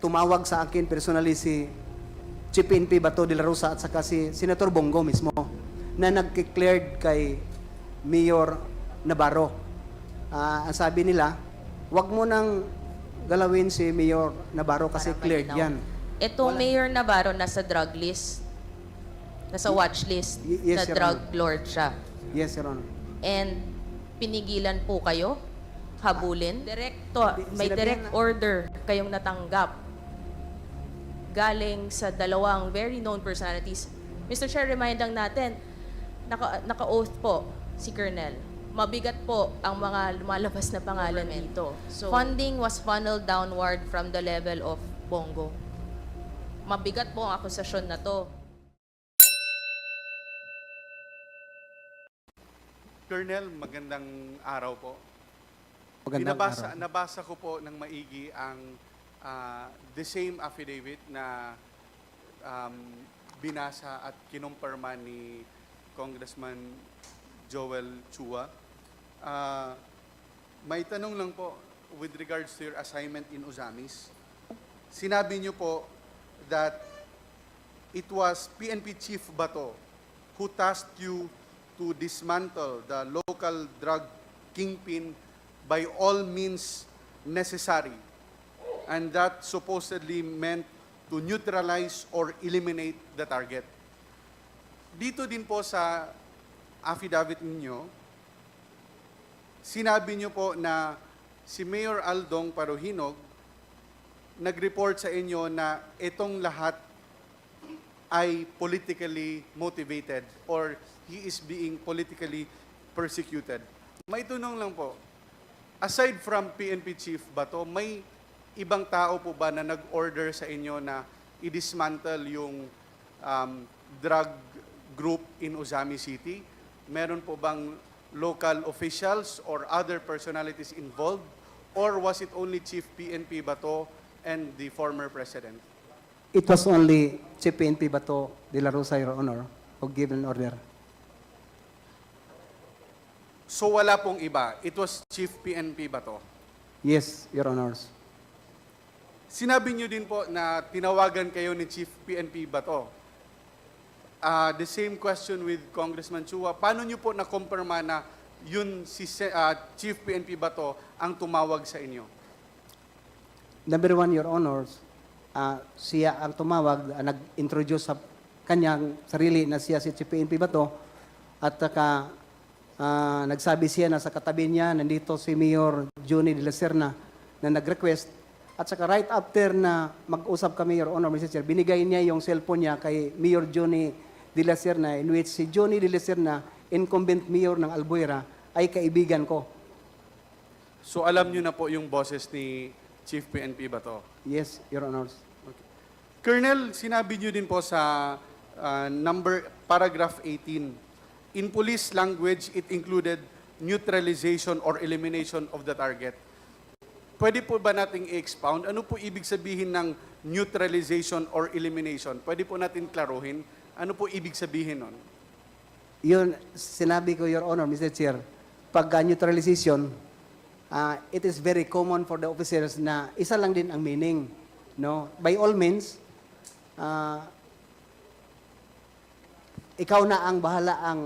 tumawag sa akin personally si Chief PNP Bato de la Rosa at saka si Senator Bongo mismo na nag-declared kay Mayor Navarro. Ang sabi nila, wag mo nang galawin si Mayor Navarro kasi Para cleared malinaw. yan. Itong Mayor Navarro nasa drug list, nasa watch list, Yes, na Your drug Honor. lord siya. Yes, Your Honor. And pinigilan po kayo habulin. May sinabihan direct na- order kayong natanggap galing sa dalawang very known personalities. Mr. Chair, remind lang natin, naka-oath po si Colonel. Mabigat po ang mga lumalabas na pangalan dito. So, funding was funneled downward from the level of Bongo. Mabigat po ang akusasyon na to. Colonel, magandang araw po. Magandang araw. Nabasa ko po ng maigi ang the same affidavit na binasa at kinumpirma ni Congressman Joel Chua. May tanong lang po with regards to your assignment in Ozamis. Sinabi niyo po that it was PNP Chief Bato who tasked you to dismantle the local drug kingpin by all means necessary, and that supposedly meant to neutralize or eliminate the target. Dito din po sa affidavit ninyo, sinabi niyo po na si Mayor Aldong Paruhinog nag-report sa inyo na itong lahat ay politically motivated or he is being politically persecuted. May tunong lang po, aside from PNP Chief Bato, may ibang tao po ba na nag-order sa inyo na i-dismantle yung drug group in Ozami City? Meron po bang local officials or other personalities involved? Or was it only Chief PNP Bato and the former president? It was only Chief PNP Bato de la Rosa, Your Honor, who gave an order. So wala pong iba. It was Chief PNP Bato. Yes, Your Honors. Sinabi niyo din po na tinawagan kayo ni Chief PNP Bato. The same question with Congressman Chua. Paano niyo po na-confirma na yun si Chief PNP Bato ang tumawag sa inyo? Number one, Your Honors, siya ang tumawag, nag-introduce sa kanyang sarili na siya si Chief PNP Bato at saka nagsabi siya na sa katabi niya, nandito si Mayor Johnny de la Serna na nag-request. At saka right after na mag-usap kami, Your Honor, Mr. Chair, binigay niya yung cellphone niya kay Mayor Johnny de la Serna, in which si Johnny de la Serna, incumbent mayor ng Albuera, ay kaibigan ko. So alam niyo na po yung boses ni Chief PNP Bato. Yes, Your Honors. Colonel, sinabi niyo din po sa paragraph 18, in police language, it included neutralization or elimination of the target. Pwede po ba nating i-expound? Ano po ibig sabihin ng neutralization or elimination? Pwede po natin klaruhin? Ano po ibig sabihin nun? Yun, sinabi ko, Your Honor, Mr. Chair, pag neutralization, it is very common for the officers na isa lang din ang meaning. No? By all means, ikaw na ang bahala ang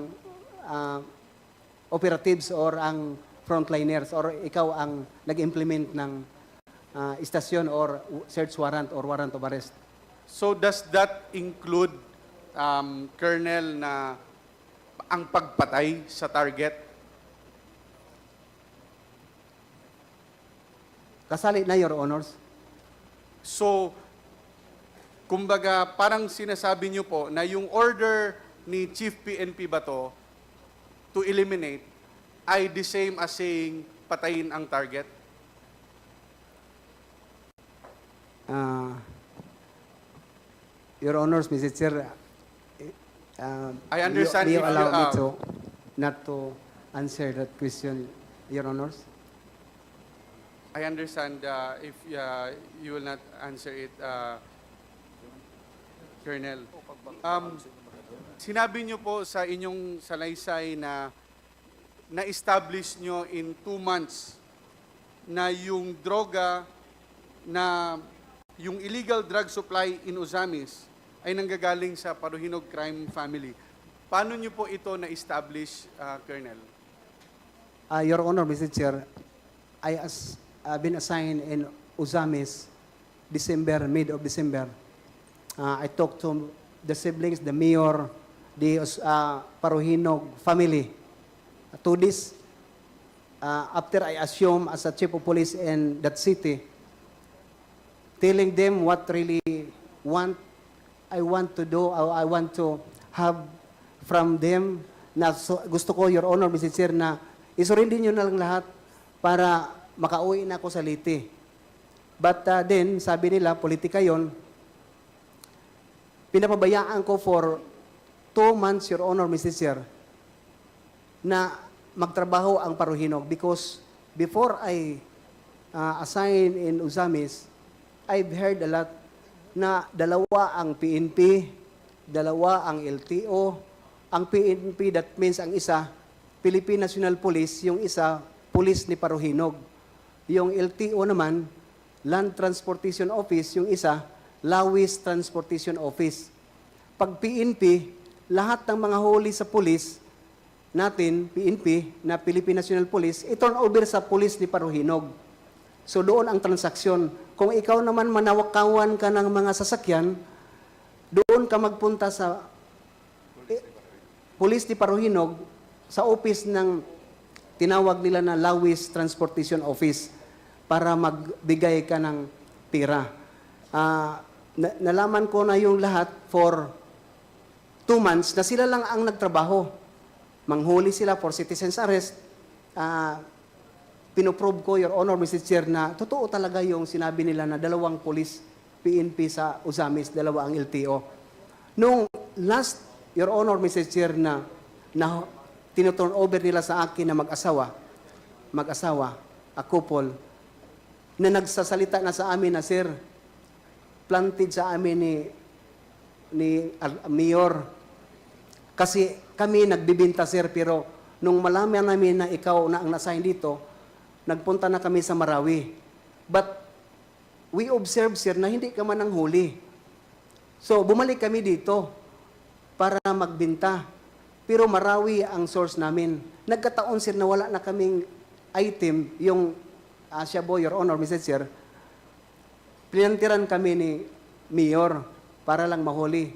operatives or ang frontliners or ikaw ang nag-implement ng istasyon or search warrant or warrant of arrest. So does that include, Colonel, na ang pagpatay sa target? Kasali na, Your Honors. So, kumbaga, parang sinasabi niyo po na yung order ni Chief PNP Bato to eliminate ay the same as saying patayin ang target? Your Honors, Mr. Chair, I understand you if you allow me to not to answer that question, Your Honors. I understand if you will not answer it, Colonel. Sinabi niyo po sa inyong salaysay na na-establish nyo in 2 months na yung droga na yung illegal drug supply in Ozamis ay nanggagaling sa Paruhinog crime family. Paano niyo po ito na-establish, Colonel? Your Honor, Mr. Chair, been assigned in Uzamis, mid of December. I talked to the siblings, the mayor, the Paruhinog family. To this, after I assume as a chief of police in that city, telling them what really I want to do, I want to have from them, na gusto ko, Your Honor, Mr. Chair, na isurrender nyo na lang lahat para makauwi na ako sa Leyte. But then, sabi nila, politika yon, pinapabayaan ko for 2 months, Your Honor, Mr. Chair, na magtrabaho ang Paruhinog because before I assign in Uzamis, I've heard a lot na dalawa ang PNP, dalawa ang LTO. Ang PNP, that means ang isa, Philippine National Police, yung isa, Police ni Paruhinog. Yung LTO naman, Land Transportation Office, yung isa, Lawis Transportation Office. Pag PNP, lahat ng mga huli sa police natin, PNP, na Philippine National Police, i-turn over sa police ni Paruhinog. So doon ang transaksyon. Kung ikaw naman manawakawan ka ng mga sasakyan, doon ka magpunta sa police ni Paruhinog sa office ng tinawag nila na Lawis Transportation Office para magbigay ka ng pira. Nalaman ko na yung lahat for 2 months na sila lang ang nagtrabaho. Manghuli sila for citizen's arrest. Pinoprove ko, Your Honor, Mr. Chair, na totoo talaga yung sinabi nila na dalawang police, PNP sa Uzamis, dalawa ang LTO. Nung last, Your Honor, Mr. Chair, na tinuturn over nila sa akin na mag-asawa, a couple, na nagsasalita na sa amin na, Sir, planted sa amin ni Mayor. Kasi kami nagbibinta, Sir, pero nung malaman namin na ikaw na ang nasign dito, nagpunta na kami sa Marawi. But we observe, Sir, na hindi ka man ang huli. So, bumalik kami dito para magbinta. Pero Marawi ang source namin. Nagkataon, Sir, na wala na kaming item, yung Shabu, Your Honor, Mr. Chair, pinantiran kami ni Mayor para lang mahuli.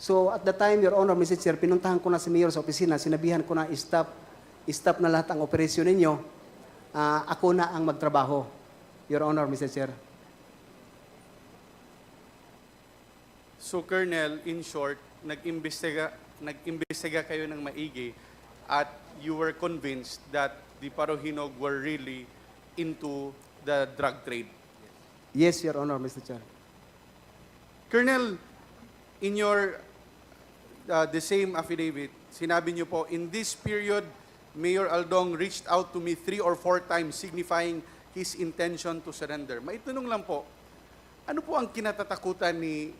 So, at the time, Your Honor, Mr. Chair, pinuntahan ko na si Mayor sa opisina, sinabihan ko na stop na lahat ang operasyon ninyo, ako na ang magtrabaho, Your Honor, Mr. Chair. So, Colonel, in short, nag-imbestiga kayo ng maigi at you were convinced that the Paruhinog were really into the drug trade. Yes, Your Honor, Mr. Chair. Colonel, in your the same affidavit, sinabi niyo po, in this period, Mayor Aldong reached out to me 3 or 4 times signifying his intention to surrender. Maitanong lang po, ano po ang kinatatakutan ni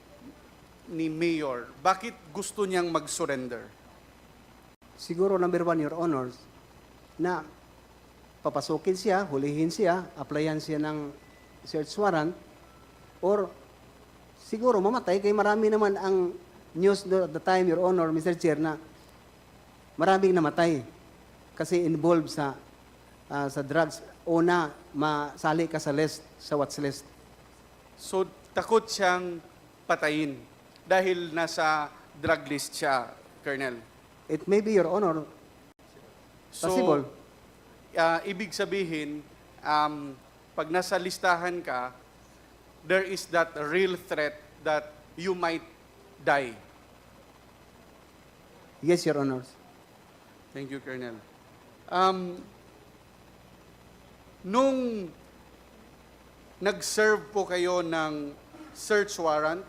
Mayor? Bakit gusto niyang mag-surrender? Siguro, number 1, Your Honors, na papasukin siya, hulihin siya, applyan siya ng search warrant, or siguro mamatay, kay marami naman ang news at the time, Your Honor, Mr. Chair, na maraming namatay kasi involved sa drugs. Una, masali ka sa list, sa watch list. So, takot siyang patayin dahil nasa drug list siya, Colonel. It may be, Your Honor, possible. So, ibig sabihin, pag nasa listahan ka, there is that real threat that you might die. Yes, Your Honors. Thank you, Colonel. Nung nag-serve po kayo ng search warrant,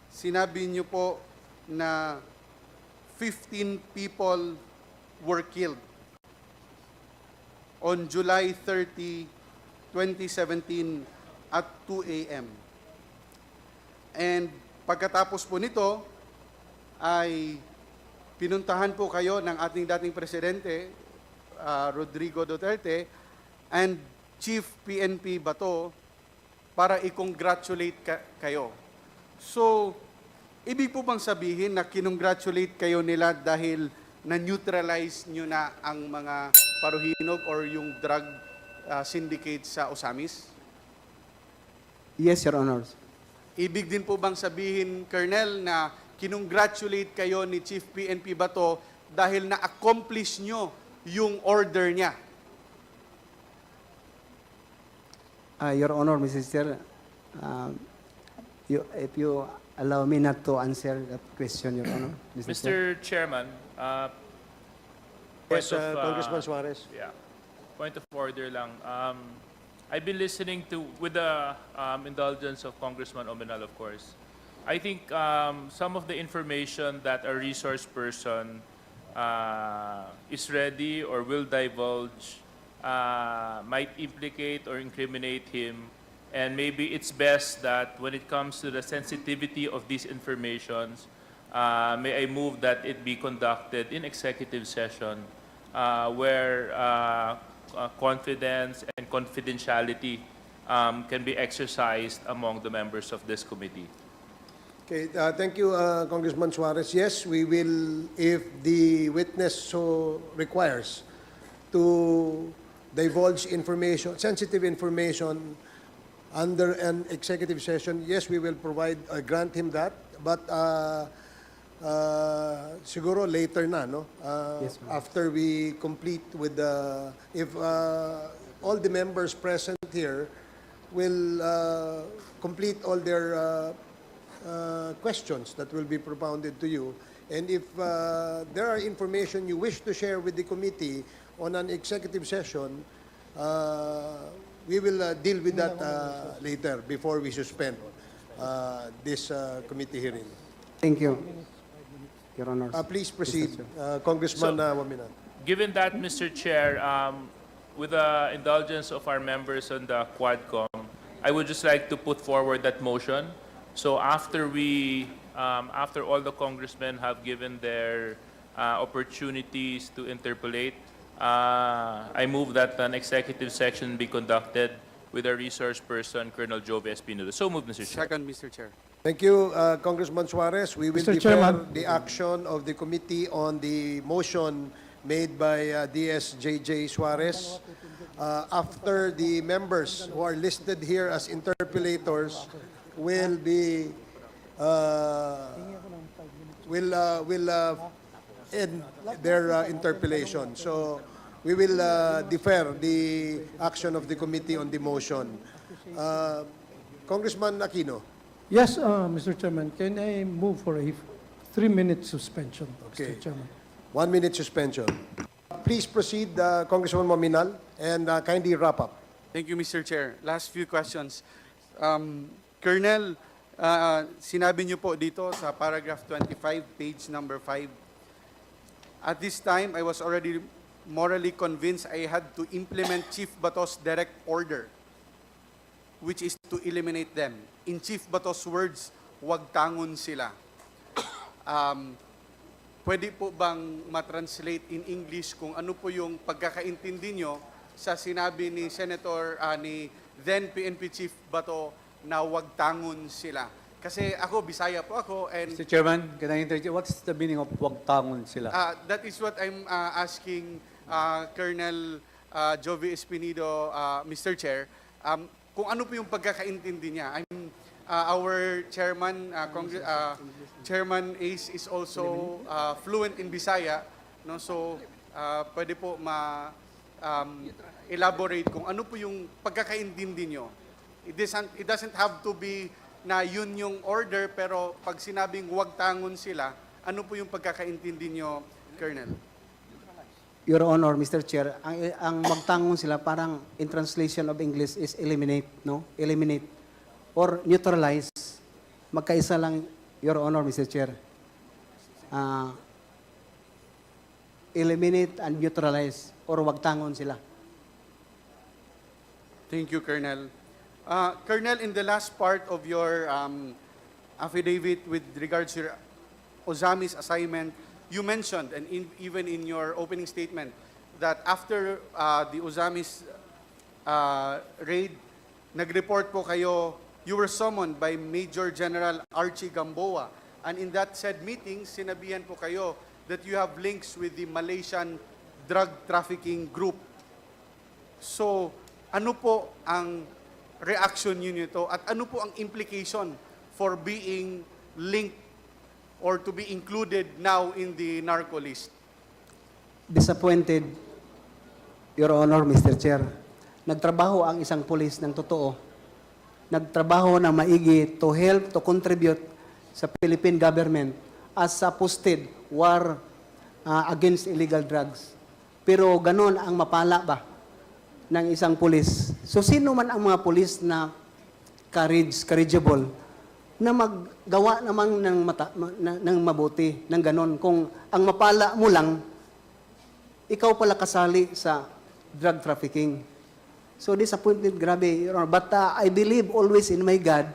sinabi niyo po na 15 people were killed on July 30, 2017 at 2 a.m. And pagkatapos po nito, ay pinuntahan po kayo ng ating dating presidente, Rodrigo Duterte, and Chief PNP Bato para i-congratulate kayo. So, ibig po bang sabihin na kinongratulate kayo nila dahil na-neutralize nyo na ang mga paruhinog or yung drug syndicate sa Osamis? Yes, Your Honors. Ibig din po bang sabihin, Colonel, na kinongratulate kayo ni Chief PNP Bato dahil na-accomplish nyo yung order niya? Your Honor, Mrs. Chair, if you allow me not to answer that question, Your Honor. Mr. Chair. Mr. Chairman, Yes, Congressman Suarez. yeah, point of order lang. I've been listening to, with the indulgence of Congressman Omenal, of course. I think some of the information that a resource person is ready or will divulge might implicate or incriminate him. And maybe it's best that when it comes to the sensitivity of these informations, may I move that it be conducted in executive session where confidence and confidentiality can be exercised among the members of this committee. Okay, thank you, Congressman Suarez. Yes, we will, if the witness so requires, to divulge information, sensitive information under an executive session, yes, we will provide, grant him that. But siguro later na, no? Yes, ma'am. After we complete with the, if all the members present here will complete all their questions that will be propounded to you. And if there are information you wish to share with the committee on an executive session, we will deal with that later before we suspend this committee hearing. Thank you, Your Honor. Please proceed, Congressman Waminan. Given that, Mr. Chair, with the indulgence of our members on the Quadcom, I would just like to put forward that motion. So after we, after all the congressmen have given their opportunities to interpolate, I move that an executive session be conducted with our resource person, Colonel Jove Espinosa. So moved, Mr. Chair. Second, Mr. Chair. Thank you, Congressman Suarez. We will Mr. defer Chairman. the action of the committee on the motion made by DSJJ Suarez. After the members who are listed here as interpellators will be end their interpellation. So we will defer the action of the committee on the motion. Congressman Aquino. Yes, Mr. Chairman, can I move for a 3-minute suspension, Okay. Mr. Chairman? 1 minute suspension. Please proceed, Congressman Mominal, and kindly wrap up. Thank you, Mr. Chair. Last few questions. Colonel, sinabi niyo po dito sa paragraph 25, page number 5, at this time, I was already morally convinced I had to implement Chief Bato's direct order, which is to eliminate them. In Chief Bato's words, wag tangon sila. Pwede po bang matranslate in English kung ano po yung pagkakaintindi nyo sa sinabi ni Senator, ni then PNP Chief Bato na wag tangon sila? Kasi ako, Bisaya po ako, and Mr. Chairman, can I interject? What's the meaning of wag tangon sila? that is what I'm asking Colonel Jovi Espinido, Mr. Chair. Kung ano po yung pagkakaintindi niya. Our chairman, Chairman Ace is also fluent in Bisaya, no? So pwede po elaborate kung ano po yung pagkakaintindi niyo. It doesn't have to be na yun yung order, pero pag sinabing wag tangon sila, ano po yung pagkakaintindi niyo, Colonel? Your Honor, Mr. Chair, ang magtangon sila parang in translation of English is eliminate, no? Eliminate or neutralize. Magkaisa lang, Your Honor, Mr. Chair. Eliminate and neutralize or wagtangon sila. Thank you, Colonel. Colonel, in the last part of your affidavit with regards to your Ozami's assignment, you mentioned, and even in your opening statement, that after the Ozami's raid, nag-report po kayo, you were summoned by Major General Archie Gamboa. And in that said meeting, sinabihan po kayo that you have links with the Malaysian drug trafficking group. So, ano po ang reaction niyo nito at ano po ang implication for being linked or to be included now in the narco list? Disappointed, Your Honor, Mr. Chair. Nagtrabaho ang isang pulis ng totoo. Nagtrabaho ng maigi to help, to contribute sa Philippine government as a posted war against illegal drugs. Pero ganon ang mapala ba ng isang pulis? So sino man ang mga pulis na courageable, na maggawa namang ng mabuti, ng ganon. Kung ang mapala mo lang, ikaw pala kasali sa drug trafficking. So disappointed, grabe, Your Honor. But I believe always in my God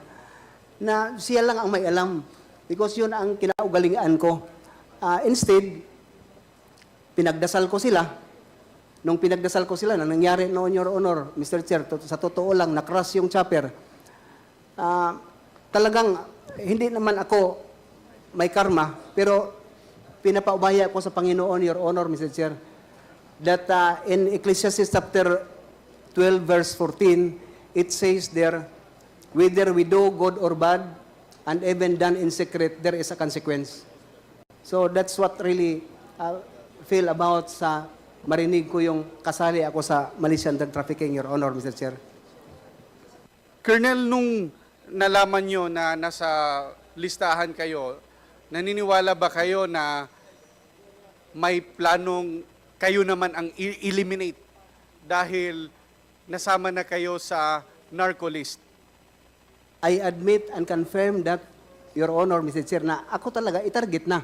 na siya lang ang may alam. Because yun ang kinaugalingan ko. Instead, pinagdasal ko sila. Nung pinagdasal ko sila, na nangyari noon, Your Honor, Mr. Chair, sa totoo lang, na-crush yung chopper. Talagang, hindi naman ako may karma, pero pinapaubaya ko sa Panginoon, Your Honor, Mr. Chair, that in Ecclesiastes chapter 12, verse 14, it says there, whether we do good or bad, and even done in secret, there is a consequence. So that's what really feel about sa marinig ko yung kasali ako sa Malaysian drug trafficking, Your Honor, Mr. Chair. Colonel, nung nalaman nyo na nasa listahan kayo, naniniwala ba kayo na may planong kayo naman ang eliminate dahil nasama na kayo sa narco list? I admit and confirm that, Your Honor, Mr. Chair, na ako talaga itarget na.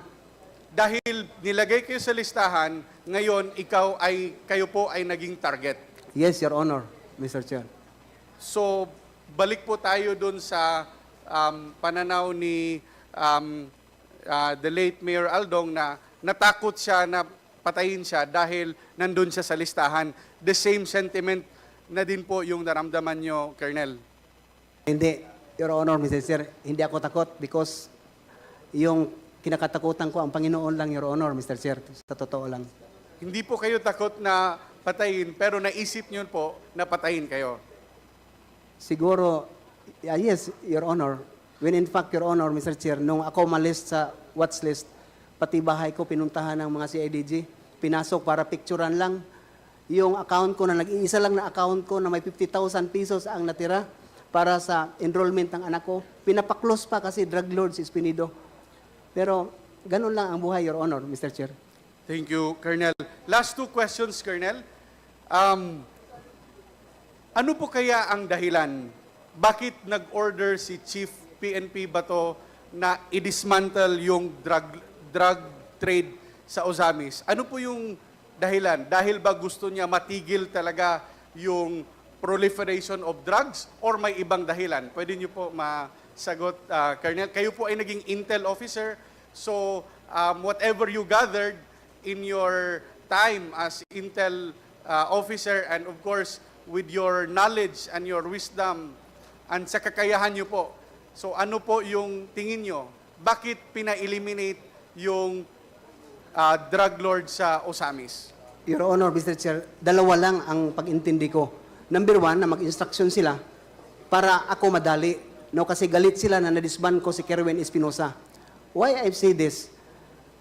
Dahil nilagay kayo sa listahan, ngayon kayo po ay naging target. Yes, Your Honor, Mr. Chair. So, balik po tayo dun sa pananaw ni the late Mayor Aldong na natakot siya na patayin siya dahil nandun siya sa listahan. The same sentiment na din po yung naramdaman nyo, Colonel. Hindi, Your Honor, Mr. Chair, hindi ako takot because yung kinakatakutan ko ang Panginoon lang, Your Honor, Mr. Chair, sa totoo lang. Hindi po kayo takot na patayin, pero naisip nyo po na patayin kayo. Siguro, yes, Your Honor. When in fact, Your Honor, Mr. Chair, nung ako malist sa watch list, pati bahay ko pinuntahan ng mga CIDG, pinasok para picturean lang. Yung account ko na nag-iisa lang na account ko na may 50,000 pesos ang natira para sa enrollment ng anak ko. Pinapaklose pa kasi drug lord si Espinido. Pero ganun lang ang buhay, Your Honor, Mr. Chair. Thank you, Colonel. Last two questions, Colonel. Ano po kaya ang dahilan? Bakit nag-order si Chief PNP Bato na i-dismantle yung drug trade sa Ozamis? Ano po yung dahilan? Dahil ba gusto niya matigil talaga yung proliferation of drugs or may ibang dahilan? Pwede niyo po masagot, Colonel. Kayo po ay naging intel officer, so whatever you gathered in your time as intel officer and of course with your knowledge and your wisdom and sa kakayahan niyo po, so ano po yung tingin niyo? Bakit pina-eliminate yung drug lord sa Ozamis? Your Honor, Mr. Chair, dalawa lang ang pag-intindi ko. Number one, na mag-instruction sila para ako madali. No, kasi galit sila na nadisban ko si Kerwin Espinosa. Why I say this?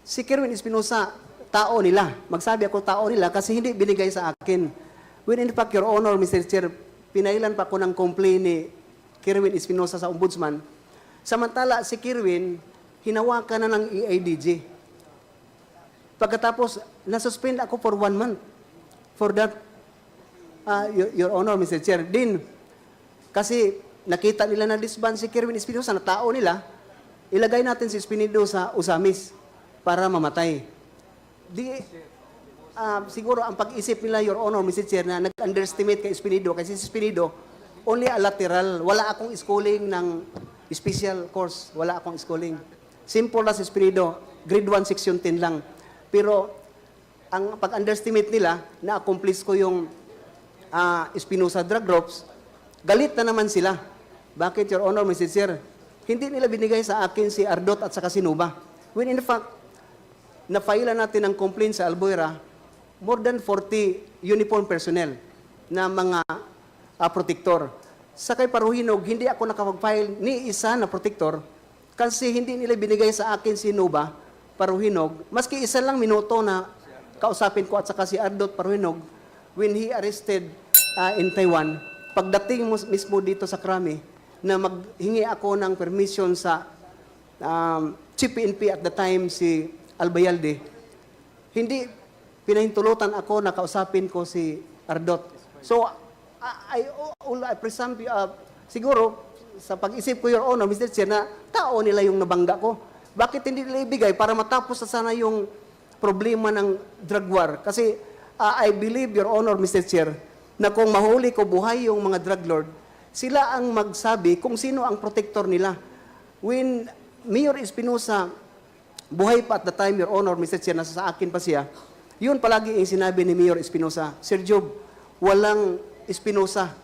Si Kerwin Espinosa, tao nila. Magsabi ako tao nila kasi hindi binigay sa akin. When in fact, Your Honor, Mr. Chair, pinailan pa ako ng complaint ni Kerwin Espinosa sa ombudsman. Samantala, si Kerwin, hinawakan na ng EIDG. Pagkatapos, nasuspend ako for 1 month for that, Your Honor, Mr. Chair. Din, kasi nakita nila na disband si Kerwin Espinosa na tao nila, ilagay natin si Espinido sa Ozamis para mamatay. Siguro ang pag-isip nila, Your Honor, Mr. Chair, na nag-underestimate kay Espinido kasi si Espinido, only a lateral. Wala akong schooling ng special course. Wala akong schooling. Simple na si Espinido, grade 1, section 10 lang. Pero ang pag-underestimate nila, na-accomplish ko yung Espinosa drug groups, galit na naman sila. Bakit, Your Honor, Mr. Chair? Hindi nila binigay sa akin si Ardot at saka si Nuba. When in fact, na-file natin ng complaint sa Albuera, more than 40 uniform personnel na mga protector. Sa kay Paruhinog, hindi ako nakapag-file ni isa na protector kasi hindi nila binigay sa akin si Nuba Paruhinog. Maski isa lang minuto na kausapin ko at saka si Ardot Paruhinog when he arrested in Taiwan. Pagdating mismo dito sa Krami, na maghingi ako ng permission sa Chief PNP at the time, si Albayalde, hindi pinahintulutan ako na kausapin ko si Ardot. So, I presume, siguro, sa pag-isip ko, Your Honor, Mr. Chair, na tao nila yung nabangga ko. Bakit hindi nila ibigay para matapos na sana yung problema ng drug war? Kasi I believe, Your Honor, Mr. Chair, na kung mahuli ko buhay yung mga drug lord, sila ang magsabi kung sino ang protector nila. When Mayor Espinosa, buhay pa at the time, Your Honor, Mr. Chair, nasa sa akin pa siya, yun palagi yung sinabi ni Mayor Espinosa, Sir Job, walang Espinosa,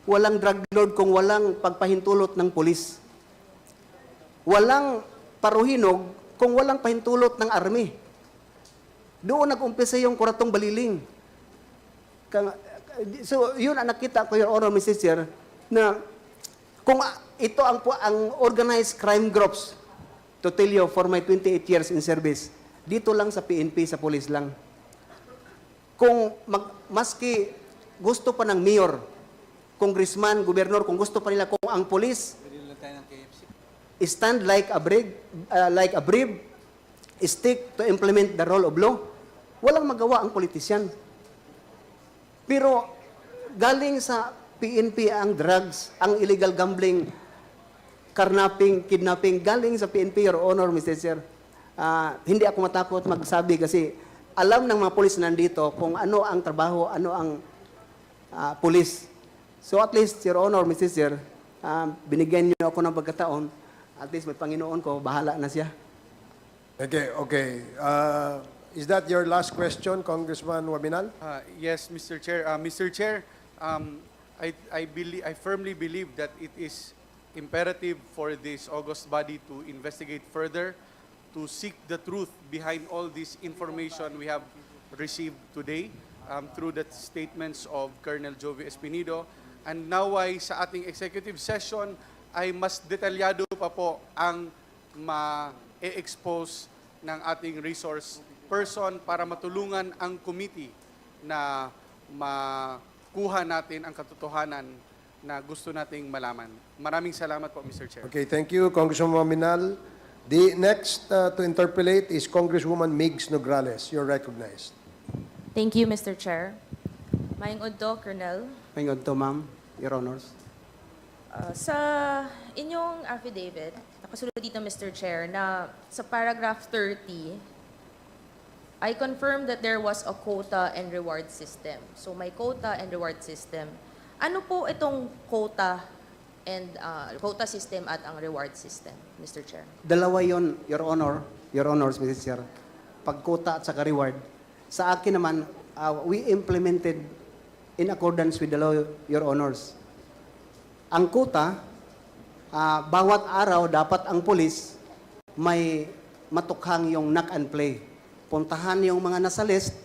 walang drug lord kung walang pagpahintulot ng polis. Walang Paruhinog kung walang pahintulot ng army. Doon nag-umpisa yung kuratong baliling. So, yun ang nakita ko, Your Honor, Mr. Chair, na kung ito ang organized crime groups, to tell you, for my 28 years in service, dito lang sa PNP, sa police lang. Kung maski gusto pa ng mayor, congressman, gobernador, kung gusto pa nila, kung ang police stand like a brave, stick to implement the rule of law, walang magawa ang politisyan. Pero galing sa PNP ang drugs, ang illegal gambling, carnapping, kidnapping, galing sa PNP, Your Honor, Mr. Chair. Hindi ako matakot magsabi kasi alam ng mga polis nandito kung ano ang trabaho, ano ang polis. So at least, Your Honor, Mr. Chair, binigyan niyo ako ng pagkataon, at least may Panginoon ko, bahala na siya. Okay. Is that your last question, Congressman Wabinal? Yes, Mr. Chair. Mr. Chair, I firmly believe that it is imperative for this August body to investigate further, to seek the truth behind all this information we have received today through the statements of Colonel Jovi Espinido. And now ay sa ating executive session ay mas detalyado pa po ang ma-expose ng ating resource person para matulungan ang committee na makuha natin ang katotohanan na gusto nating malaman. Maraming salamat po, Mr. Chair. Okay, thank you, Congressman Wabinal. The next to interpolate is Congresswoman Migs Nograles. You're recognized. Thank you, Mr. Chair. Maayong udto, Colonel. Ngayon to, ma'am, Your Honors. Sa inyong affidavit, nakasulod dito, Mr. Chair, na sa paragraph 30, I confirm that there was a quota and reward system. So may quota and reward system. Ano po itong quota and quota system at ang reward system, Mr. Chair? Dalawa yon, Your Honor, Your Honors, Mr. Chair. Pag-quota at saka reward. Sa akin naman, we implemented in accordance with the law, Your Honors. Ang quota, bawat araw dapat ang pulis may matukhang yung knock and play. Puntahan yung mga nasa list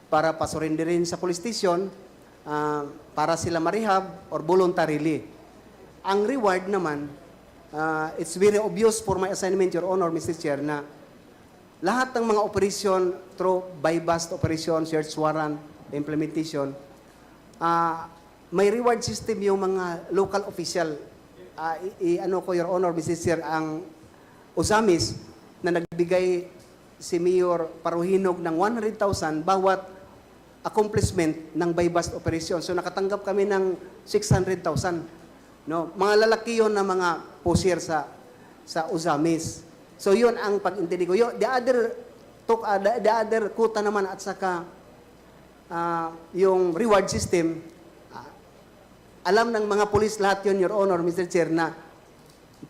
para pasurindirin sa police station para sila marehab or voluntarily. Ang reward naman, it's very obvious for my assignment, Your Honor, Mr. Chair, na lahat ng mga operation through buy-bust operation, search warrant, implementation, may reward system yung mga local official. Ano ko, Your Honor, Mr. Chair, ang Usamis na nagbigay si Mayor Paruhinog ng 100,000 bawat accomplishment ng buy-bust operation. So nakatanggap kami ng 600,000. No? Mga lalaki yon na mga pusher sa Usamis. So yun ang pag-intindi ko. The other quota naman at saka yung reward system, alam ng mga pulis lahat yun, Your Honor, Mr. Chair, na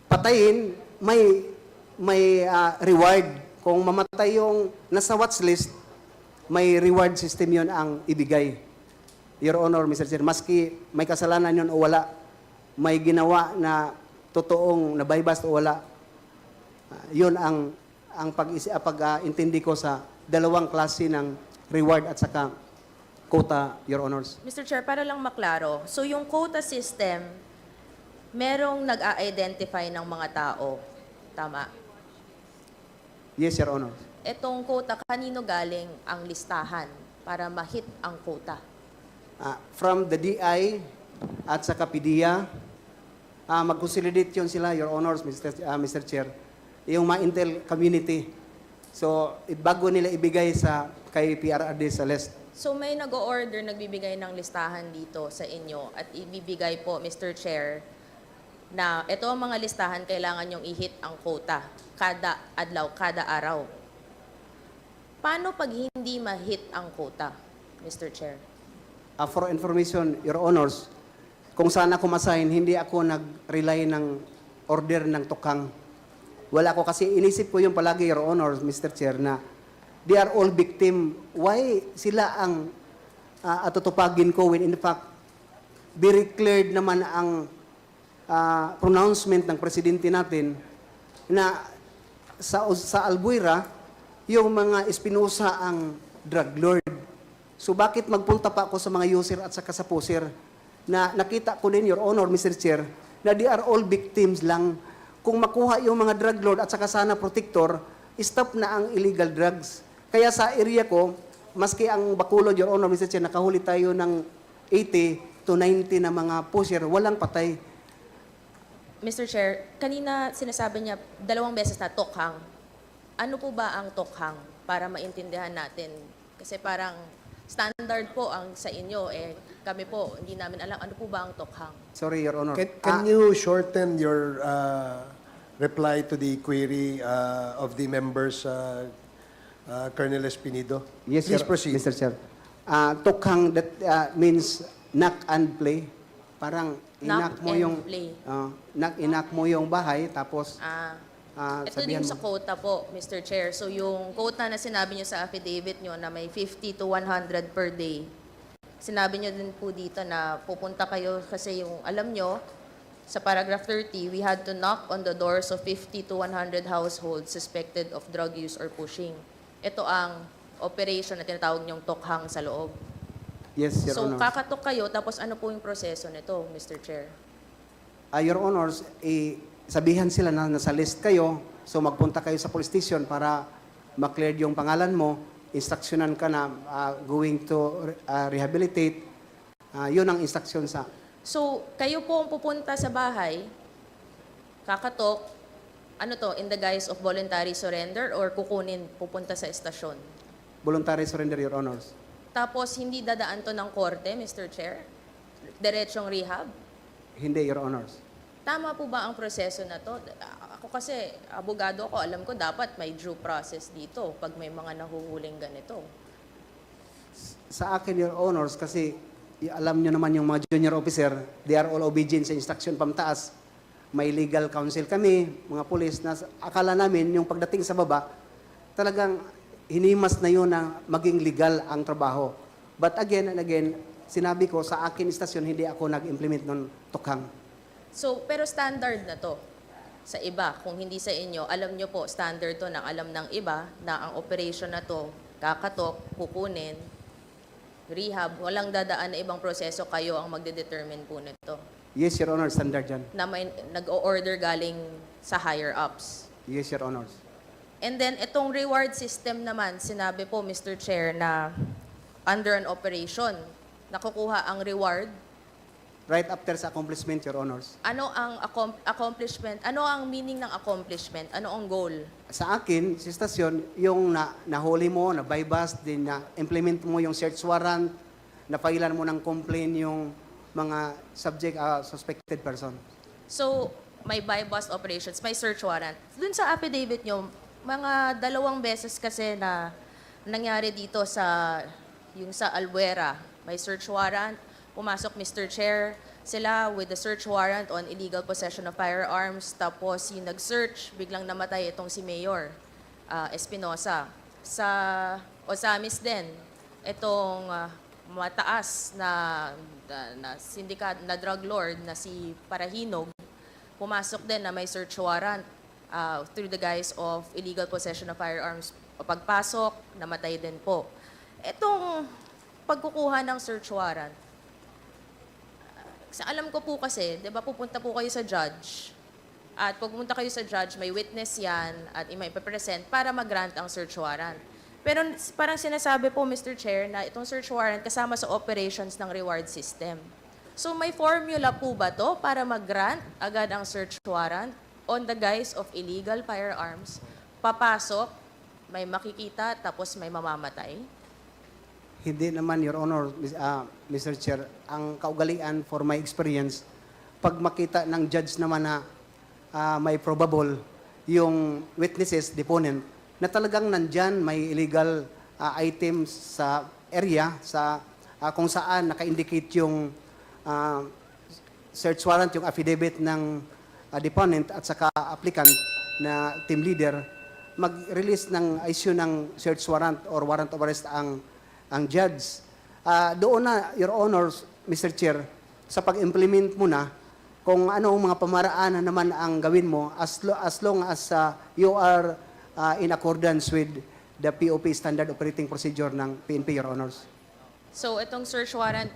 patayin, may reward. Kung mamatay yung nasa watch list, may reward system yun ang ibigay. Your Honor, Mr. Chair, maski may kasalanan yun o wala, may ginawa na totoong nabaybas o wala. Yun ang pag-intindi ko sa dalawang klase ng reward at saka quota, Your Honors. Mr. Chair, para lang maklaro, so yung quota system, merong nag-a-identify ng mga tao. Tama? Yes, Your Honor. Etong quota, kanino galing ang listahan para ma-hit ang quota? From the DI at sa PDEA, mag-consolidate yun sila, Your Honors, Mr. Chair, yung mga Intel community. So, bago nila ibigay kay PRRD sa list. So may nag-o-order, nagbibigay ng listahan dito sa inyo at ibibigay po, Mr. Chair, na ito ang mga listahan kailangan nyong i-hit ang quota kada adlaw, kada araw. Paano pag hindi ma-hit ang quota, Mr. Chair? For information, Your Honors, kung saan ako masign, hindi ako nag-rely ng order ng tukang. Wala ko kasi inisip ko yung palagi, Your Honors, Mr. Chair, na they are all victim. Why sila ang atutupagin ko when in fact, very clear naman ang pronouncement ng presidente natin na sa Albuera, yung mga Espinosa ang drug lord. So bakit magpunta pa ako sa mga user at saka sa poser na nakita ko din, Your Honor, Mr. Chair, na they are all victims lang. Kung makuha yung mga drug lord at saka sana protector, stop na ang illegal drugs. Kaya sa area ko, maski ang Bacolod, Your Honor, Mr. Chair, nakahuli tayo ng 80 to 90 na mga poser, walang patay. Mr. Chair, kanina sinasabi niya 2 beses na tokhang. Ano po ba ang tokhang para maintindihan natin? Kasi parang standard po ang sa inyo, kami po, hindi namin alam ano po ba ang tokhang. Sorry, Your Honor. Can you shorten your reply to the query of the members, Colonel Espinido? Yes, Please sir, proceed. Mr. Chair. Tokhang, that means knock and play. Parang Knock inak mo and yung play. inak mo yung bahay tapos Ito din sabihan sa mo. quota po, Mr. Chair. So yung quota na sinabi niyo sa affidavit niyo na may 50 to 100 per day, sinabi niyo din po dito na pupunta kayo kasi yung alam niyo, sa paragraph 30, we had to knock on the doors of 50 to 100 households suspected of drug use or pushing. Ito ang operation na tinatawag niyong tokhang sa loob. Yes, Your So Honor. kakatok kayo, tapos ano po yung proseso nito, Mr. Chair? Your Honors, sabihan sila na nasa list kayo, so magpunta kayo sa police station para maklear yung pangalan mo, instructionan ka na going to rehabilitate. Yun ang instruction sa... So, kayo po ang pupunta sa bahay, kakatok, ano to, in the guise of voluntary surrender or kukunin, pupunta sa estasyon? Voluntary surrender, Your Honors. Tapos, hindi dadaan to ng korte, Mr. Chair? Diretsong rehab? Hindi, Your Honors. Tama po ba ang proseso na to? Ako kasi, abogado ako, alam ko dapat may due process dito pag may mga nahuhuling ganito. Sa akin, Your Honors, kasi alam nyo naman yung mga junior officer, they are all obedient sa instruction pamtaas. May legal counsel kami, mga pulis, na akala namin yung pagdating sa baba, talagang hinimas na yun na maging legal ang trabaho. But again and again, sinabi ko, sa akin istasyon, hindi ako nag-implement ng tukhang. So, pero standard na to sa iba. Kung hindi sa inyo, alam nyo po, standard to ng alam ng iba na ang operation na to, kakatok, kukunin, rehab, walang dadaan na ibang proseso, kayo ang magde-determine po nito. Yes, Your Honor, standard yan. Na may nag-o-order galing sa higher ups. Yes, Your Honors. And then, itong reward system naman, sinabi po, Mr. Chair, na under an operation, nakukuha ang reward. Right after sa accomplishment, Your Honors. Ano ang accomplishment? Ano ang meaning ng accomplishment? Ano ang goal? Sa akin, sa istasyon, yung nahuli mo, na bypass, din na implement mo yung search warrant, na failan mo ng complaint yung mga suspected person. So, may buy-bust operations, may search warrant. Dun sa affidavit nyo, mga 2 beses kasi na nangyari dito yung sa Albuera. May search warrant, pumasok Mr. Chair, sila with the search warrant on illegal possession of firearms, tapos yung nag-search, biglang namatay itong si Mayor Espinosa. Sa Osamis din, itong mataas na syndicat, na drug lord na si Parahinog, pumasok din na may search warrant through the guise of illegal possession of firearms. Pagpasok, namatay din po. Itong pagkukuha ng search warrant, sa alam ko po kasi, di ba pupunta po kayo sa judge, at pag pumunta kayo sa judge, may witness yan at may ipapresent para mag-grant ang search warrant. Pero parang sinasabi po, Mr. Chair, na itong search warrant kasama sa operations ng reward system. So may formula po ba to para mag-grant agad ang search warrant on the guise of illegal firearms? Papasok, may makikita, tapos may mamamatay? Hindi naman, Your Honor, Mr. Chair. Ang kaugalian, for my experience, pag makita ng judge naman na may probable yung witnesses, deponent, na talagang nandyan may illegal items sa area sa kung saan naka-indicate yung search warrant, yung affidavit ng deponent at saka applicant na team leader, mag-release ng issue ng search warrant or warrant of arrest ang judge. Doon na, Your Honors, Mr. Chair, sa pag-implement mo na kung ano ang mga pamaraan na naman ang gawin mo as long as you are in accordance with the POP Standard Operating Procedure ng PNP, Your Honors. So itong search warrant,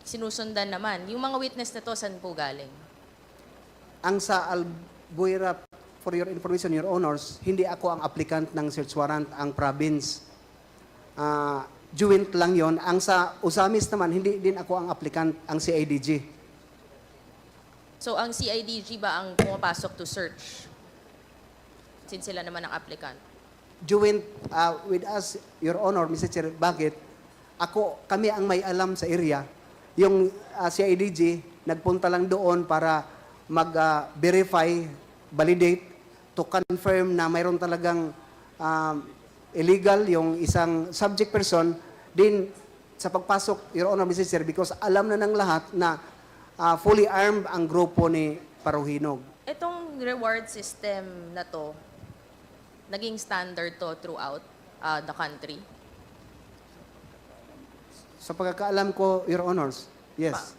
sinusundan naman. Yung mga witness na to, saan po galing? Ang sa Albuera, for your information, Your Honors, hindi ako ang applicant ng search warrant, ang province. Joint lang yon. Ang sa Usamis naman, hindi din ako ang applicant, ang CIDG. So ang CIDG ba ang pumapasok to search? Since sila naman ang applicant. Joint with us, Your Honor, Mr. Chair, bakit? Kami ang may alam sa area. Yung CIDG, nagpunta lang doon para mag-verify, validate, to confirm na mayroon talagang illegal yung isang subject person. Din sa pagpasok, Your Honor, Mr. Chair, because alam na ng lahat na fully armed ang grupo ni Parahinog. Itong reward system na to, naging standard to throughout the country? Sa pagkakaalam ko, Your Honors, yes.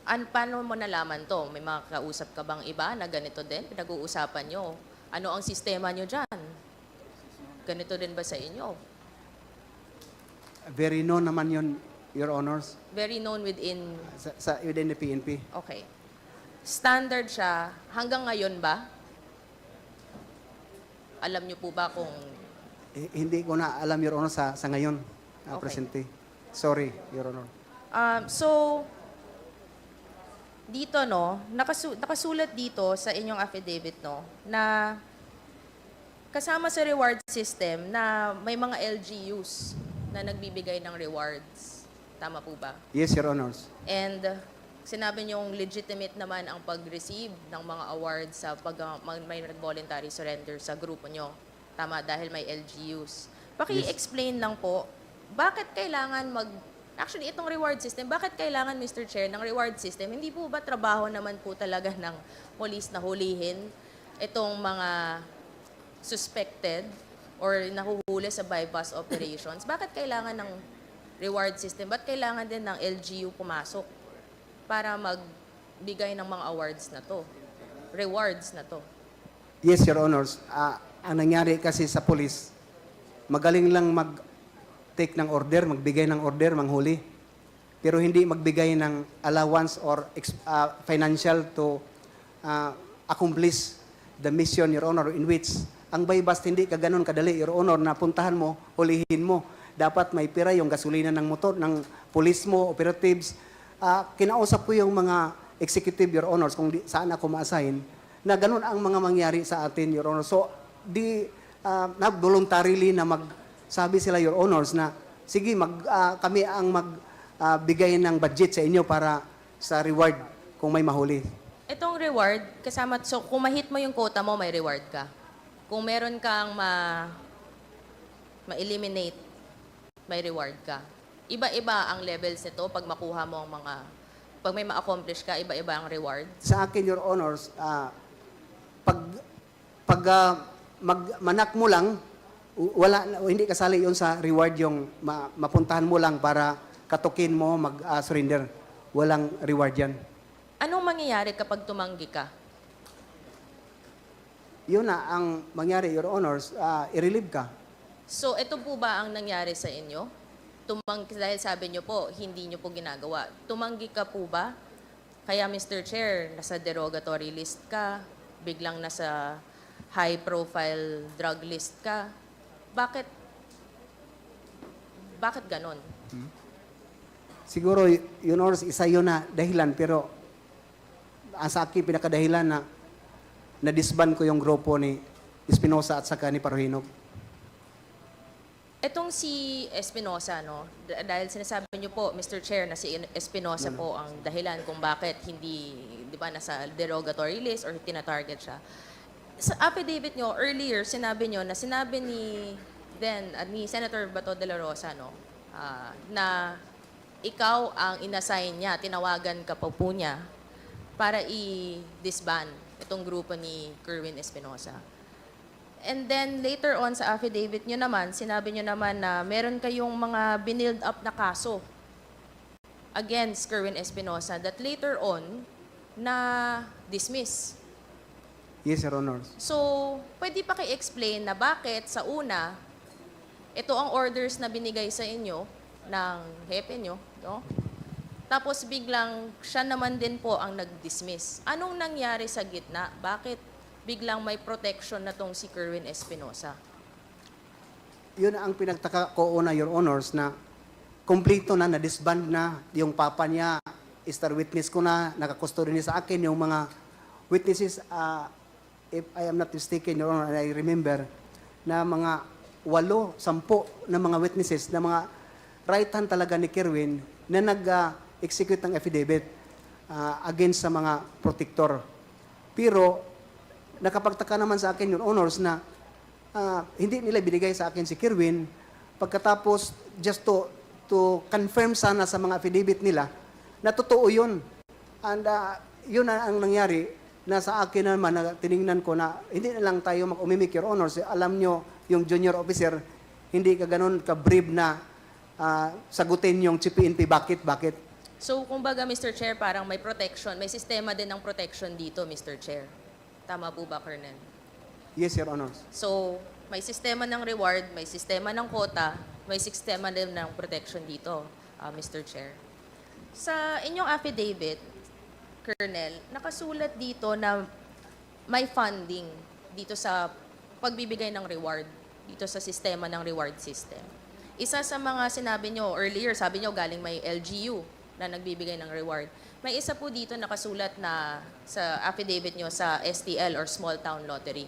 Paano mo nalaman to? May mga kausap ka bang iba na ganito din? Pinag-uusapan nyo. Ano ang sistema nyo dyan? Ganito din ba sa inyo? Very known naman yun, Your Honors, Very known within... within the PNP. Okay. Standard siya. Hanggang ngayon ba? Alam nyo po ba kung... Hindi ko na alam, Your Honor, sa ngayon, Okay. presente. Sorry, Your Honor. So, dito, no, nakasulat dito sa inyong affidavit, no, na kasama sa reward system na may mga LGUs na nagbibigay ng rewards. Tama po ba? Yes, Your Honors. And sinabi niyong legitimate naman ang pag-receive ng mga awards sa may voluntary surrender sa grupo nyo. Tama, dahil may LGUs. Paki-explain lang po, bakit kailangan Actually, itong reward system, bakit kailangan, Mr. Chair, ng reward system? Hindi po ba trabaho naman po talaga ng police na hulihin itong mga suspected or nahuhuli sa bypass operations? Bakit kailangan ng reward system? Ba't kailangan din ng LGU pumasok para magbigay ng mga awards na to? Rewards na to? Yes, Your Honors. Ang nangyari kasi sa police, magaling lang mag-take ng order, magbigay ng order, manghuli. Pero hindi magbigay ng allowance or financial to accomplish the mission, Your Honor, in which ang bypass hindi ka ganun kadali, Your Honor, na puntahan mo, hulihin mo. Dapat may pira yung gasolina ng motor, ng police mo, operatives. Kinausap ko yung mga executive, Your Honors, kung saan ako ma-assign, na ganun ang mga mangyari sa atin, Your Honor. So, voluntarily na sabi sila, Your Honors, na sige, kami ang magbigay ng budget sa inyo para sa reward kung may mahuli. Itong reward, kasama, so kung ma-hit mo yung quota mo, may reward ka. Kung meron kang ma-eliminate, may reward ka. Iba-iba ang levels nito pag makuha mo ang pag may ma-accomplish ka, iba-iba ang reward. Sa akin, Your Honors, manak mo lang, hindi kasali yun sa reward yung mapuntahan mo lang para katukin mo, mag-surrender. Walang reward yan. Anong mangyayari kapag tumanggi ka? Yun na ang mangyari, Your Honors, i-relieve ka. So, ito po ba ang nangyari sa inyo? Dahil sabi nyo po, hindi nyo po ginagawa. Tumanggi ka po ba? Kaya Mr. Chair, nasa derogatory list ka, biglang nasa high-profile drug list ka. Bakit ganon? Siguro, Your Honors, isa yun na dahilan, pero sa akin, pinakadahilan na na-disband ko yung grupo ni Espinosa at saka ni Paruhinog. Etong si Espinosa, no? Dahil sinasabi niyo po, Mr. Chair, na si Espinosa po ang dahilan kung bakit hindi, di ba, nasa derogatory list or tinatarget siya. Sa affidavit niyo, earlier, sinabi niyo na sinabi ni Senator Bato de la Rosa, no? Na ikaw ang inassign niya, tinawagan ka pa po niya para i-disband itong grupo ni Kerwin Espinosa. And then later on sa affidavit nyo naman, sinabi nyo naman na meron kayong mga binild up na kaso against Kerwin Espinosa that later on na dismiss. Yes, Your Honors. So, pwede pa explain na bakit sa una, ito ang orders na binigay sa inyo ng hepe nyo, no? Tapos biglang siya naman din po ang nag-dismiss. Anong nangyari sa gitna? Bakit biglang may protection na tong si Kerwin Espinosa? Yun ang pinagtaka ko una, Your Honors, na kompleto na, na-disband na, yung papa niya, star witness ko na, nakakustody niya sa akin, yung mga witnesses, if I am not mistaken, Your Honor, and I remember, na mga 8, 10 na mga witnesses, na mga right hand talaga ni Kerwin, na nag-execute ng affidavit against sa mga protector. Pero, nakapagtaka naman sa akin, Your Honors, na hindi nila binigay sa akin si Kerwin. Pagkatapos, just to confirm sana sa mga affidavit nila, na totoo yun. And yun ang nangyari, na sa akin naman, na tiningnan ko na hindi na lang tayo mag-umimik, Your Honors. Alam nyo, yung junior officer, hindi ka ganun ka-brave na sagutin yung CPNP. Bakit? So, kumbaga, Mr. Chair, parang may protection, may sistema din ng protection dito, Mr. Chair. Tama po ba, Colonel? Yes, Your Honors. So, may sistema ng reward, may sistema ng quota, may sistema din ng protection dito, Mr. Chair. Sa inyong affidavit, Colonel, nakasulat dito na may funding dito sa pagbibigay ng reward, dito sa sistema ng reward system. Isa sa mga sinabi nyo earlier, sabi nyo galing may LGU na nagbibigay ng reward. May isa po dito nakasulat na sa affidavit nyo sa STL or Small Town Lottery.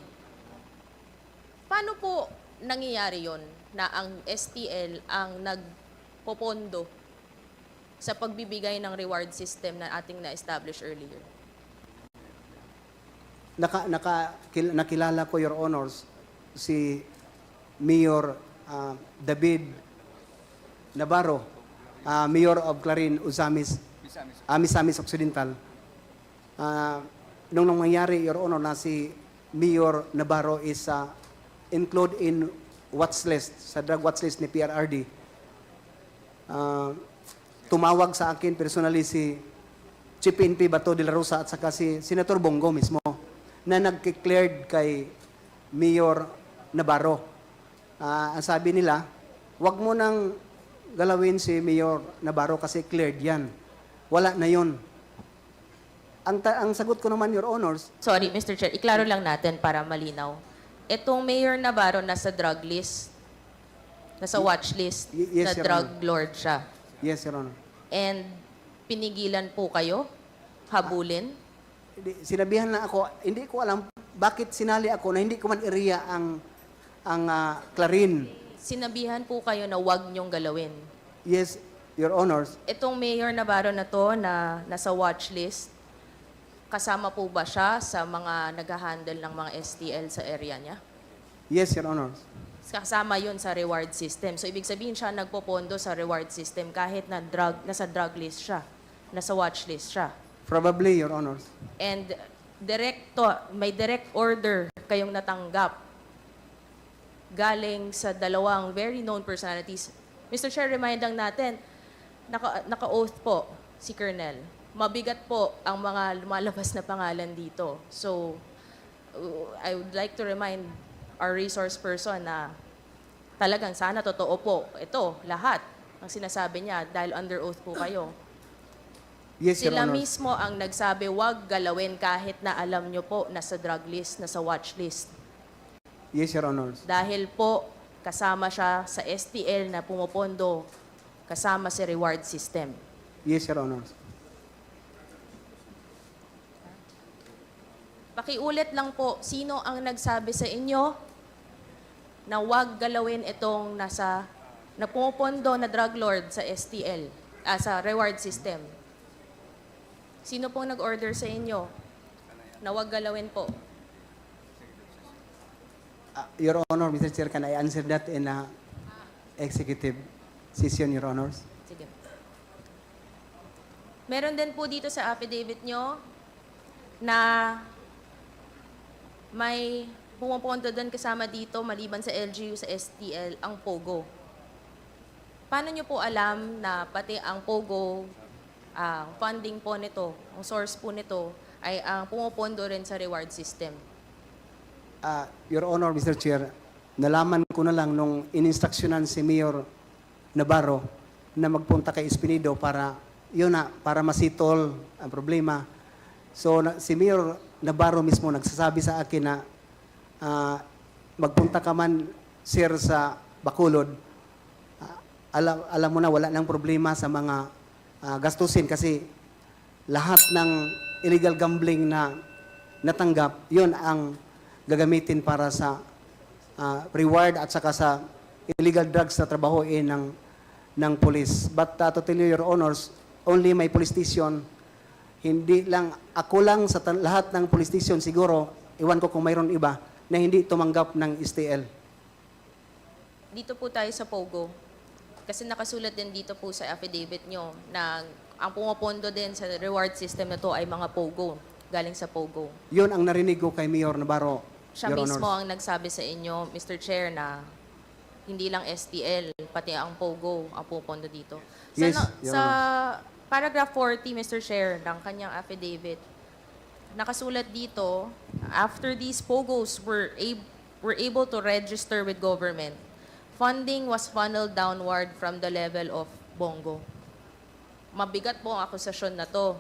Paano po nangyayari yon na ang STL ang nagpopondo sa pagbibigay ng reward system na ating na-establish earlier? Nakilala ko, Your Honors, si Mayor David Navarro, Mayor of Clarin, Misamis Occidental. Nung nangyari, Your Honor, na si Mayor Navarro is included in watch list, sa drug watch list ni PRRD. Tumawag sa akin personally si Chief PNP Bato de la Rosa at saka si Senator Bongo mismo na nag-declared kay Mayor Navarro. Ang sabi nila, wag mo nang galawin si Mayor Navarro kasi cleared yan. Wala na yun. Ang sagot ko naman, Your Honors, Sorry, Mr. Chair, iklaro lang natin para malinaw. Itong Mayor Navarro nasa drug list, nasa watch list, Yes, na Your drug Honor. lord siya. yes, Your Honor. And pinigilan po kayo? Habulin? Sinabihan na ako, hindi ko alam bakit sinali ako na hindi ko man area ang Clarin. Sinabihan po kayo na wag niyong galawin. Yes, Your Honors. Itong Mayor Navarro na to na nasa watch list, kasama po ba siya sa mga nag-handle ng mga STL sa area niya? Yes, Your Honors. Kasama yun sa reward system. So, ibig sabihin siya nagpopondo sa reward system kahit na nasa drug list siya, nasa watch list siya. Probably, Your Honors. And may direct order kayong natanggap galing sa dalawang very known personalities. Mr. Chair, remind lang natin, naka-oath po si Colonel. Mabigat po ang mga lumalabas na pangalan dito. So, I would like to remind our resource person na talagang sana totoo po. Ito, lahat ang sinasabi niya dahil under oath po kayo. Yes, Your Sila Honor. mismo ang nagsabi, wag galawin kahit na alam nyo po nasa drug list, nasa watch list. Yes, Your Honors. Dahil po kasama siya sa STL na pumupondo kasama sa reward system. Yes, Your Honors. Pakiulit lang po, sino ang nagsabi sa inyo na wag galawin itong na pumupondo na drug lord sa STL, sa reward system? Sino pong nag-order sa inyo na wag galawin po? Your Honor, Mr. Chair, can I answer that in a executive session, Your Honors? Sige. Meron din po dito sa affidavit nyo na may pumupunto doon kasama dito maliban sa LGU sa STL ang POGO. Paano nyo po alam na pati ang POGO, ang funding po nito, ang source po nito ay ang pumupondo rin sa reward system? Your Honor, Mr. Chair, nalaman ko na lang nung ininstruksyonan si Mayor Navarro na magpunta kay Espinido para para masitol ang problema. So si Mayor Navarro mismo nagsasabi sa akin na magpunta ka man, sir, sa Bacolod. Alam mo na wala nang problema sa mga gastusin kasi lahat ng illegal gambling na natanggap, yun ang gagamitin para sa reward at saka sa illegal drugs na trabahoin ng police. But to tell you, Your Honors, only my police station, hindi lang, ako lang sa lahat ng police station siguro, iwan ko kung mayroon iba, na hindi tumanggap ng STL. Dito po tayo sa POGO. Kasi nakasulat din dito po sa affidavit nyo na ang pumupondo din sa reward system na to ay mga POGO, galing sa POGO. Yun ang narinig ko kay Mayor Navarro, Siya Your mismo Honors. ang nagsabi sa inyo, Mr. Chair, na hindi lang STL, pati ang POGO ang pupondo dito. Yes, sa Your paragraph 40, Mr. Chair, ng kanyang affidavit, nakasulat dito, after these POGOs were able to register with government, funding was funneled downward from the level of Bongo. Mabigat po ang akusasyon na to.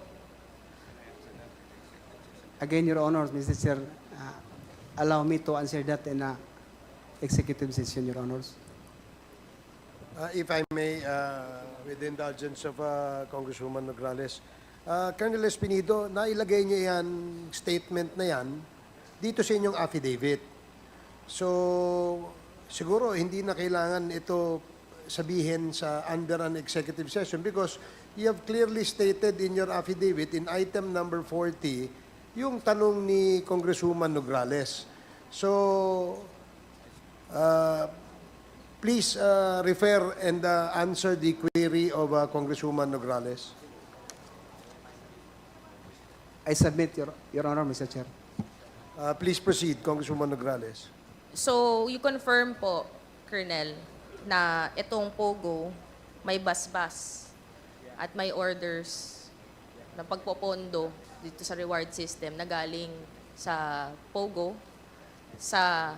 Again, Your Honors, Mr. Chair, allow me to answer that in a executive session, Your Honors. If I may, with the indulgence of Congresswoman Nograles, Colonel Espinido, nailagay niyo yan, statement na yan, dito sa inyong affidavit. So, siguro hindi na kailangan ito sabihin sa under an executive session because you have clearly stated in your affidavit in item number 40 yung tanong ni Congresswoman Nograles. So, please refer and answer the query of Congresswoman Nograles. I submit, Your Honor, Mr. Chair. Please proceed, Congresswoman Nograles. So, you confirm po, Colonel, na itong POGO may basbas at may orders na pagpopondo dito sa reward system na galing sa POGO sa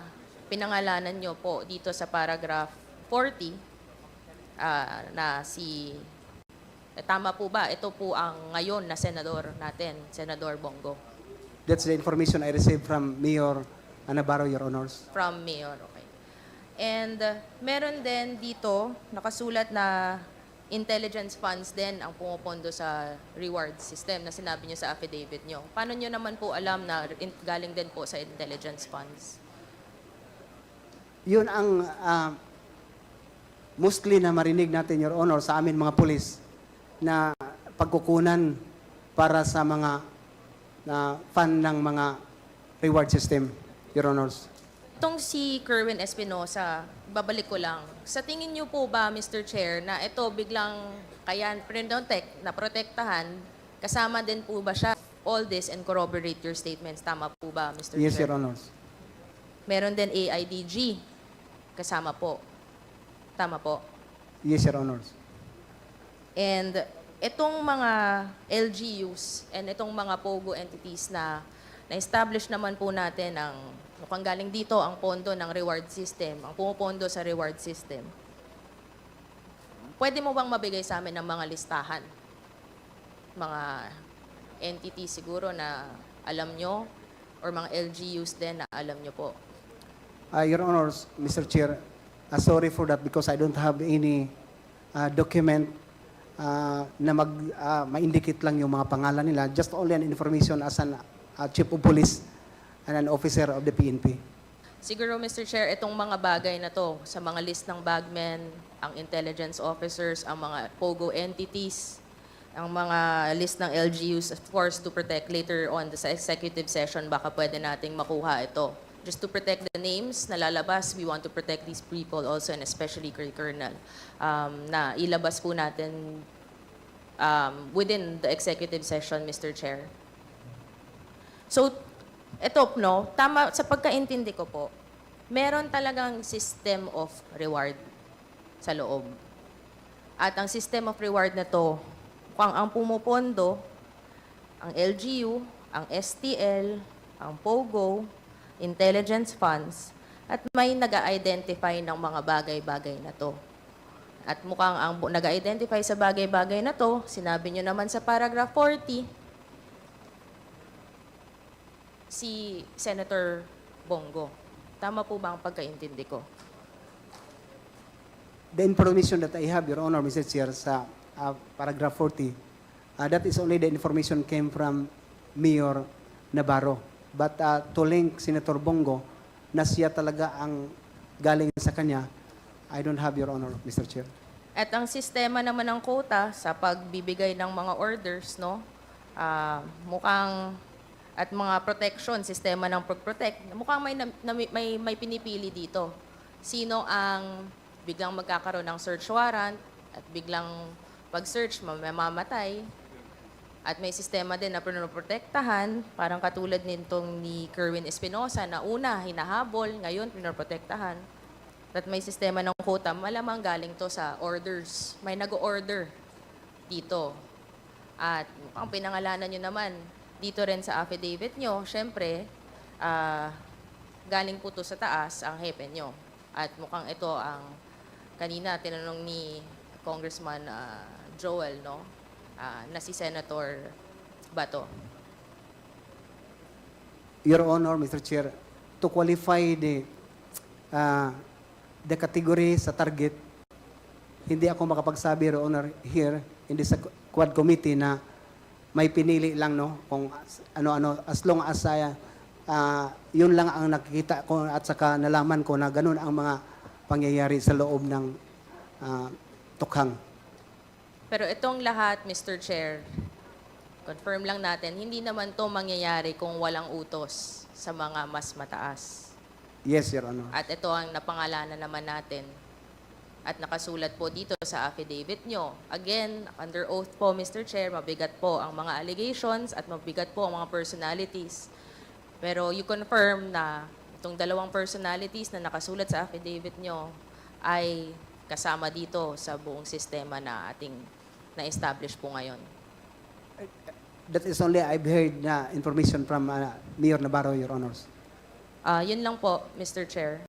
pinangalanan nyo po dito sa paragraph 40 na tama po ba? Ito po ang ngayon na senador natin, Senador Bongo. That's the information I received from Mayor Navarro, Your Honors. From Mayor, okay. And meron din dito, nakasulat na intelligence funds din ang pumupondo sa reward system na sinabi nyo sa affidavit nyo. Paano nyo naman po alam na galing din po sa intelligence funds? Yun ang mostly na marinig natin, Your Honor, sa amin mga pulis na pagkukunan para sa mga fund ng mga reward system, Your Honors. Itong si Kerwin Espinosa, babalik ko lang. Sa tingin niyo po ba, Mr. Chair, na ito biglang kaya Prendontech na protektahan, kasama din po ba siya? All this and corroborate your statements. Tama po ba, Mr. Yes, Chair? Your Honors. Meron din AIDG. Kasama po. Tama po. Yes, Your Honors. And itong mga LGUs and itong mga POGO entities na na-establish naman po natin ang mukhang galing dito ang pondo ng reward system, ang pumupondo sa reward system. Pwede mo bang mabigay sa amin ng mga listahan? Mga entities siguro na alam nyo or mga LGUs din na alam nyo po. Your Honors, Mr. Chair, sorry for that because I don't have any document na ma-indicate lang yung mga pangalan nila. Just only an information as an chief of police and an officer of the PNP. Siguro, Mr. Chair, itong mga bagay na to sa mga list ng bagmen, ang intelligence officers, ang mga POGO entities, ang mga list ng LGUs, of course, to protect later on sa executive session, baka pwede nating makuha ito. Just to protect the names na lalabas, we want to protect these people also, and especially kay Colonel, na ilabas po natin within the executive session, Mr. Chair. So, ito, no, tama, sa pagkaintindi ko po, meron talagang system of reward sa loob. At ang system of reward na to, kung ang pumupondo, ang LGU, ang STL, ang POGO, intelligence funds, at may nag-identify ng mga bagay-bagay na to. At mukhang ang nag-identify sa bagay-bagay na to, sinabi nyo naman sa paragraph 40, si Senator Bongo. Tama po ba ang pagkaintindi ko? The information that I have, Your Honor, Mr. Chair, sa paragraph 40, that is only the information came from Mayor Navarro. But to link Senator Bongo na siya talaga ang galing sa kanya, I don't have, Your Honor, Mr. Chair. At ang sistema naman ng quota sa pagbibigay ng mga orders, no? Mukhang at mga protection, sistema ng protect, mukhang may pinipili dito. Sino ang biglang magkakaroon ng search warrant at biglang pag-search mamamatay. At may sistema din na pinoprotektahan, parang katulad nitong ni Kerwin Espinosa na una hinahabol, ngayon pinoprotektahan. At may sistema ng quota, malamang galing to sa orders. May nag-order dito. At mukhang pinangalanan nyo naman, dito rin sa affidavit nyo, syempre, galing po to sa taas ang hepe nyo. At mukhang ito ang kanina tinanong ni Congressman Joel, no? Na si Senator Bato. Your Honor, Mr. Chair, to qualify the category sa target, hindi ako makapagsabi, Your Honor, here in this Quad Committee na may pinili lang, no, kung ano-ano, as long as yun lang ang nakikita ko at saka nalaman ko na ganun ang mga pangyayari sa loob ng tukhang. Pero itong lahat, Mr. Chair, confirm lang natin, hindi naman to mangyayari kung walang utos sa mga mas mataas. Yes, Your Honor. At ito ang napangalanan naman natin. At nakasulat po dito sa affidavit nyo. Again, under oath po, Mr. Chair, mabigat po ang mga allegations at mabigat po ang mga personalities. Pero you confirm na itong dalawang personalities na nakasulat sa affidavit nyo ay kasama dito sa buong sistema na ating na-establish po ngayon. That is only I've heard na information from Mayor Navarro, Your Honors. Yun lang po, Mr. Chair.